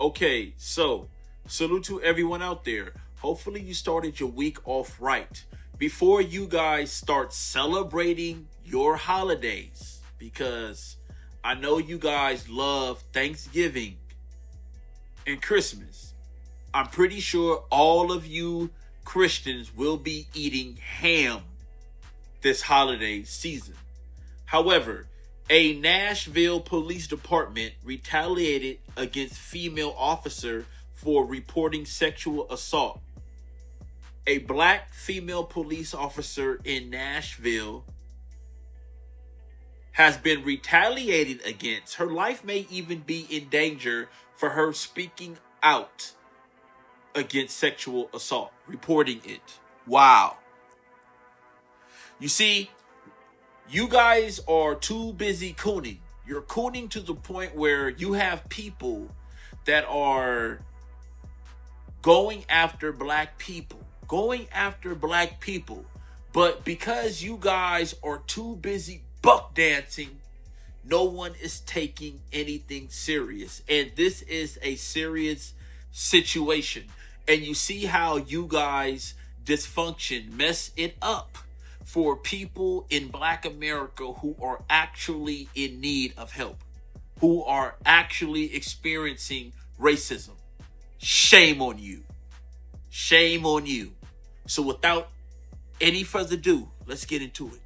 Okay, so salute to everyone out there. Hopefully, you started your week off right. Before you guys start celebrating your holidays, because I know you guys love Thanksgiving and Christmas. I'm pretty sure all of you Christians will be eating ham this holiday season. However, a Nashville police department retaliated against female officer for reporting sexual assault. A black female police officer in Nashville has been retaliated against. Her life may even be in danger for her speaking out against sexual assault, reporting it. Wow. You see, you guys are too busy cooning. You're cooning to the point where you have people that are going after black people, But because you guys are too busy buck dancing, no one is taking anything serious. And this is a serious situation. And you see how you guys dysfunction, mess it up for people in Black America who are actually in need of help, who are actually experiencing racism. Shame on you. Shame on you. So without any further ado, let's get into it.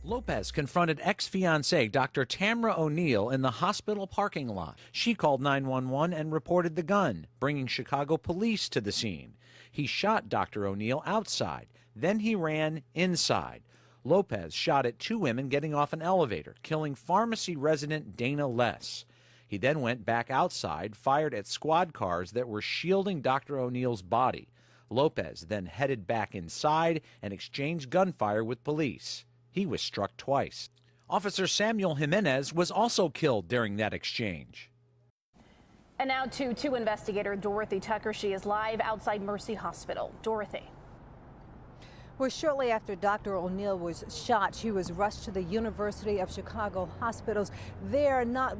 Lopez confronted ex-fiancée Dr. Tamra O'Neal in the hospital parking lot. She called 911 and reported the gun, bringing Chicago police to the scene. He shot Dr. O'Neal outside. Then he ran inside. Lopez shot at two women getting off an elevator, killing pharmacy resident Dana Less. He then went back outside, fired at squad cars that were shielding Dr. O'Neal's body. Lopez then headed back inside and exchanged gunfire with police. He was struck twice. Officer Samuel Jimenez was also killed during that exchange. And now to investigator Dorothy Tucker. She is live outside Mercy Hospital. Dorothy. Well, shortly after Dr. O'Neal was shot, she was rushed to the University of Chicago hospitals. There, not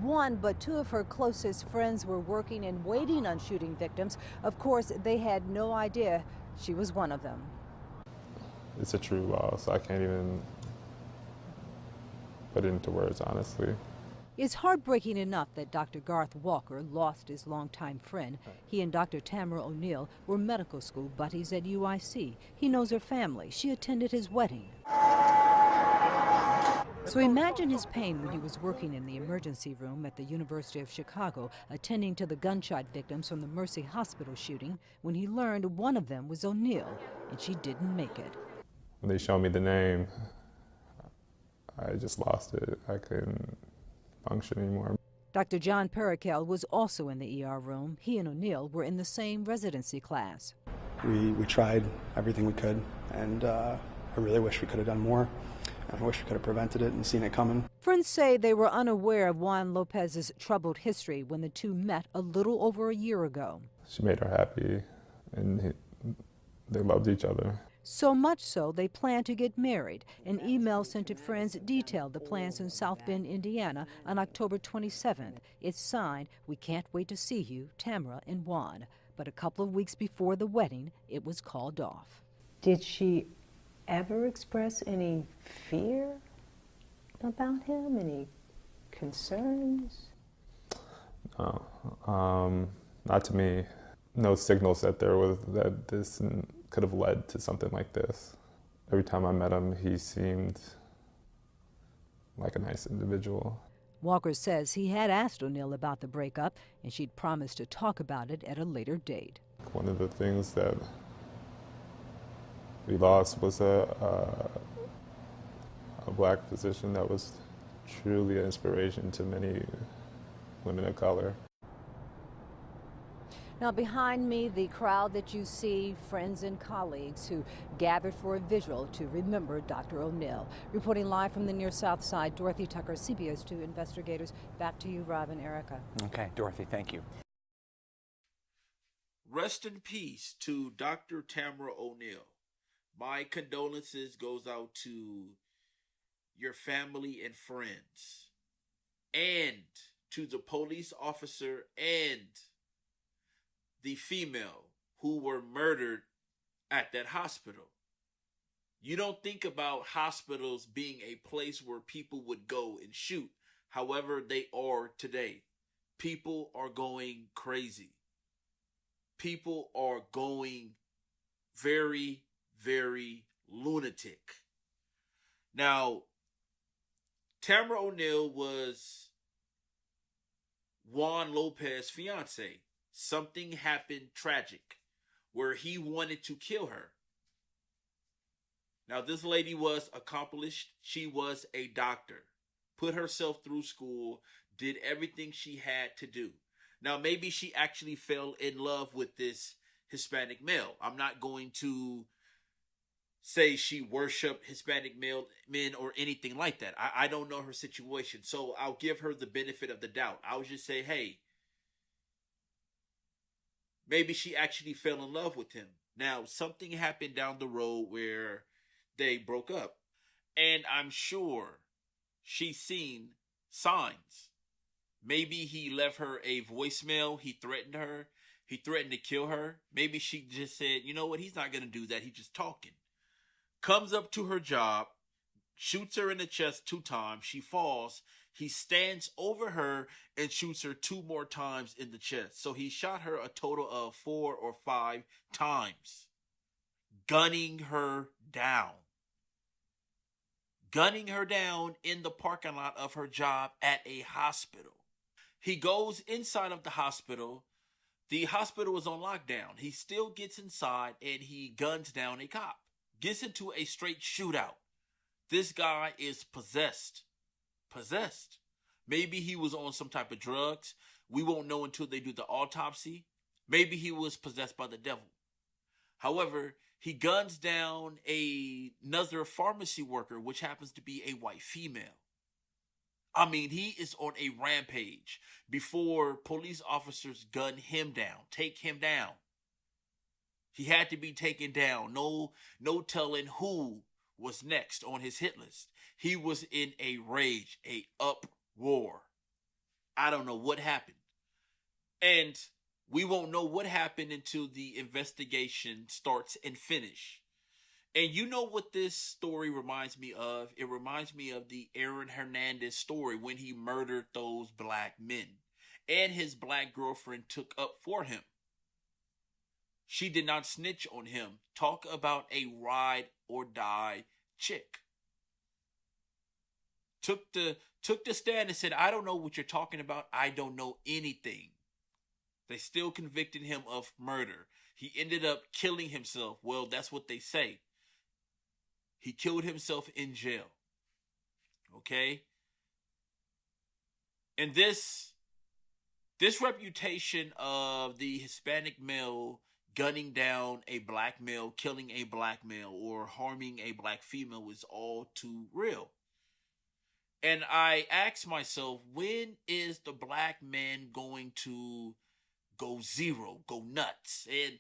one but two of her closest friends were working and waiting on shooting victims. Of course, they had no idea she was one of them. It's a true loss. I can't even put it into words, honestly. It's heartbreaking enough that Dr. Garth Walker lost his longtime friend. He and Dr. Tamra O'Neal were medical school buddies at UIC. He knows her family. She attended his wedding. So imagine his pain when he was working in the emergency room at the University of Chicago, attending to the gunshot victims from the Mercy Hospital shooting, when he learned one of them was O'Neal, and she didn't make it. When they showed me the name, I just lost it. I couldn't function anymore. Dr. John Perikel was also in the ER room. He and O'Neal were in the same residency class. We tried everything we could, and I really wish we could have done more. I wish we could have prevented it and seen it coming. Friends say they were unaware of Juan Lopez's troubled history when the two met a little over a year ago. She made her happy, and they loved each other. So much so, they plan to get married. An email sent to friends detailed the plans in South Bend, Indiana on October 27th. It's signed, "We can't wait to see you, Tamra and Juan." But a couple of weeks before the wedding, it was called off. Did she ever express any fear about him, any concerns? No, not to me. No signals that that this could have led to something like this. Every time I met him, he seemed like a nice individual. Walker says he had asked O'Neal about the breakup, and she'd promised to talk about it at a later date. One of the things that we lost was a black physician that was truly an inspiration to many women of color. Now behind me, the crowd that you see, friends and colleagues who gathered for a vigil to remember Dr. O'Neal. Reporting live from the near South Side, Dorothy Tucker, CBS 2 investigators. Back to you, Rob and Erica. Okay, Dorothy, thank you. Rest in peace to Dr. Tamra O'Neal. My condolences goes out to your family and friends, and to the police officer and the female who were murdered at that hospital. You don't think about hospitals being a place where people would go and shoot. However, they are today. People are going crazy. People are going very, very lunatic. Now, Tamara O'Neal was Juan Lopez's fiance. Something happened tragic where he wanted to kill her. Now, this lady was accomplished. She was a doctor, put herself through school, did everything she had to do. Now, maybe she actually fell in love with this Hispanic male. I'm not going to say she worshiped Hispanic men or anything like that. I don't know her situation, so I'll give her the benefit of the doubt. I'll just say, hey, maybe she actually fell in love with him. Now, something happened down the road where they broke up. And I'm sure she's seen signs. Maybe he left her a voicemail. He threatened her. He threatened to kill her. Maybe she just said, you know what? He's not going to do that. He's just talking. Comes up to her job, shoots her in the chest 2 times. She falls. He stands over her and shoots her 2 more times in the chest. So he shot her a total of 4 or 5 times, gunning her down. Gunning her down in the parking lot of her job at a hospital. He goes inside of the hospital. The hospital is on lockdown. He still gets inside and he guns down a cop. Gets into a straight shootout. This guy is possessed. Possessed. Maybe he was on some type of drugs. We won't know until they do the autopsy. Maybe he was possessed by the devil. However, he guns down another pharmacy worker, which happens to be a white female. I mean, he is on a rampage before police officers gun him down, take him down. He had to be taken down. No telling who was next on his hit list. He was in a rage, a uproar. I don't know what happened. And we won't know what happened until the investigation starts and finish. And you know what this story reminds me of? It reminds me of the Aaron Hernandez story when he murdered those black men. And his black girlfriend took up for him. She did not snitch on him. Talk about a ride or die chick. Took the stand and said, I don't know what you're talking about. I don't know anything. They still convicted him of murder. He ended up killing himself. Well, that's what they say. He killed himself in jail. Okay? And this reputation of the Hispanic male gunning down a black male, killing a black male, or harming a black female is all too real. And I ask myself, when is the black man going to go zero, go nuts? And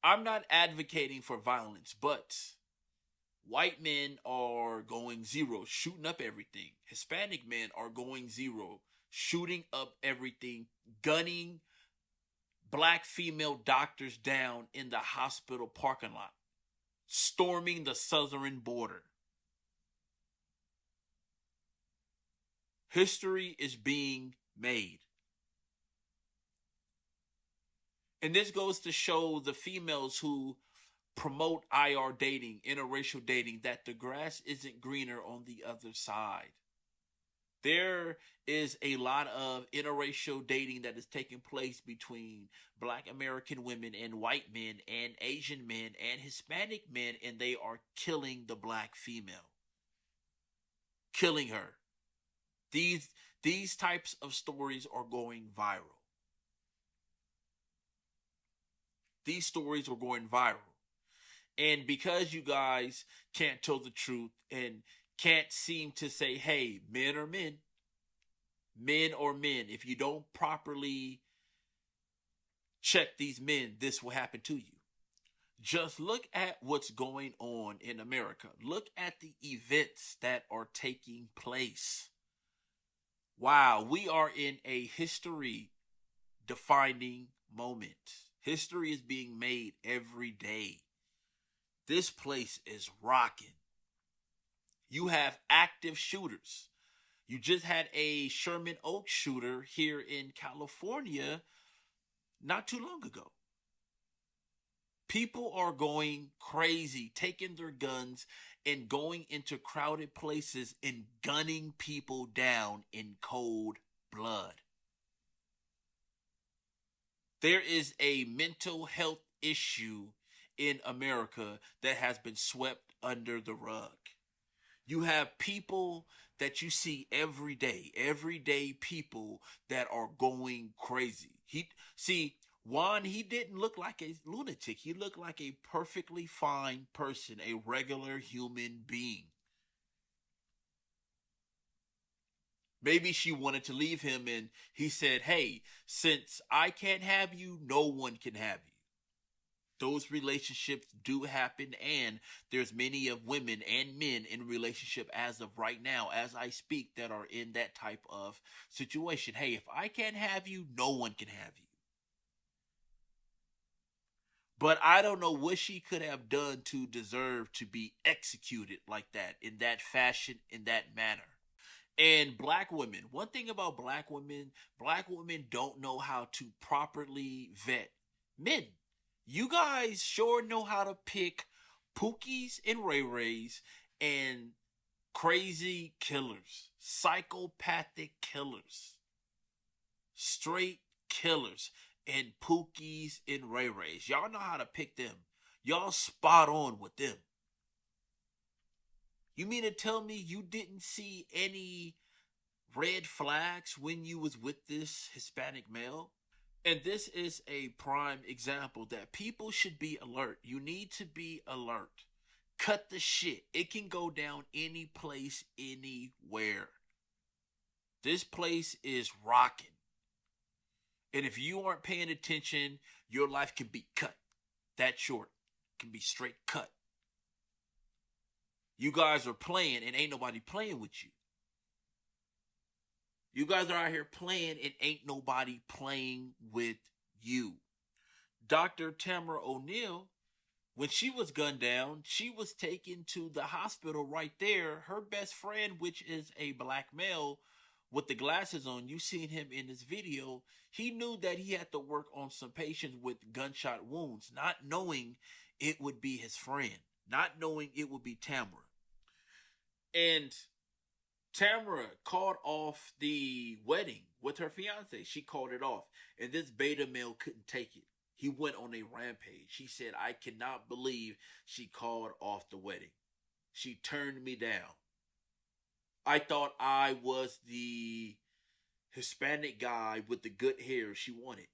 I'm not advocating for violence, but white men are going zero, shooting up everything. Hispanic men are going zero, shooting up everything, gunning black female doctors down in the hospital parking lot, storming the southern border. History is being made. And this goes to show the females who promote IR dating, interracial dating, that the grass isn't greener on the other side. There is a lot of interracial dating that is taking place between black American women and white men and Asian men and Hispanic men, and they are killing the black female. Killing her. These types of stories are going viral. These stories are going viral. And because you guys can't tell the truth and can't seem to say, hey, men are men. Men are men. If you don't properly check these men, this will happen to you. Just look at what's going on in America. Look at the events that are taking place. Wow, we are in a history defining moment. History is being made every day. This place is rocking. You have active shooters. You just had a Sherman Oaks shooter here in California not too long ago. People are going crazy, taking their guns and going into crowded places and gunning people down in cold blood. There is a mental health issue in America that has been swept under the rug. You have people that you see every day people that are going crazy. Juan, he didn't look like a lunatic. He looked like a perfectly fine person, a regular human being. Maybe she wanted to leave him and he said, hey, since I can't have you, no one can have you. Those relationships do happen, and there's many of women and men in relationship as of right now, as I speak, that are in that type of situation. Hey, if I can't have you, no one can have you. But I don't know what she could have done to deserve to be executed like that, in that fashion, in that manner. And black women, one thing about black women don't know how to properly vet men. You guys sure know how to pick Pookies and Ray Rays and crazy killers, psychopathic killers, straight killers, and Pookies and Ray Rays. Y'all know how to pick them. Y'all spot on with them. You mean to tell me you didn't see any red flags when you was with this Hispanic male? And this is a prime example that people should be alert. You need to be alert. Cut the shit. It can go down any place, anywhere. This place is rocking. And if you aren't paying attention, your life can be cut. That short. Can be straight cut. You guys are playing and ain't nobody playing with you. You guys are out here playing and ain't nobody playing with you. Dr. Tamara O'Neal, when she was gunned down, she was taken to the hospital right there. Her best friend, which is a black male with the glasses on, you seen him in this video, he knew that he had to work on some patients with gunshot wounds, not knowing it would be his friend, not knowing it would be Tamara. And Tamara called off the wedding with her fiance. She called it off. And this beta male couldn't take it. He went on a rampage. She said, I cannot believe she called off the wedding. She turned me down. I thought I was the Hispanic guy with the good hair she wanted.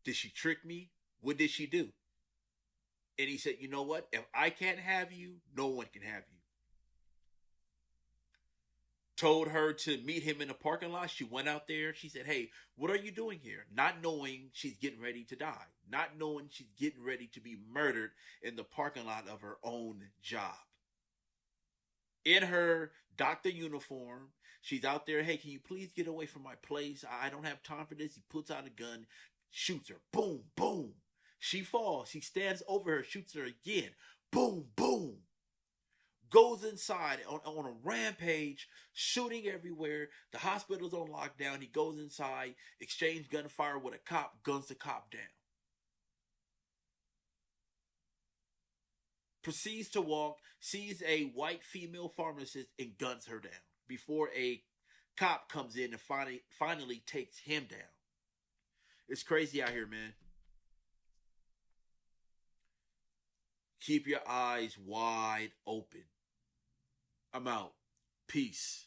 Did she trick me? What did she do? And he said, you know what? If I can't have you, no one can have you. Told her to meet him in the parking lot. She went out there. She said, hey, what are you doing here? Not knowing she's getting ready to die. Not knowing she's getting ready to be murdered in the parking lot of her own job. In her doctor uniform, she's out there. Hey, can you please get away from my place? I don't have time for this. He puts out a gun, shoots her. Boom, boom. She falls. He stands over her, shoots her again. Boom, boom. Goes inside on a rampage, shooting everywhere. The hospital's on lockdown. He goes inside, exchange gunfire with a cop, guns the cop down. Proceeds to walk, sees a white female pharmacist and guns her down before a cop comes in and finally takes him down. It's crazy out here, man. Keep your eyes wide open. I'm out. Peace.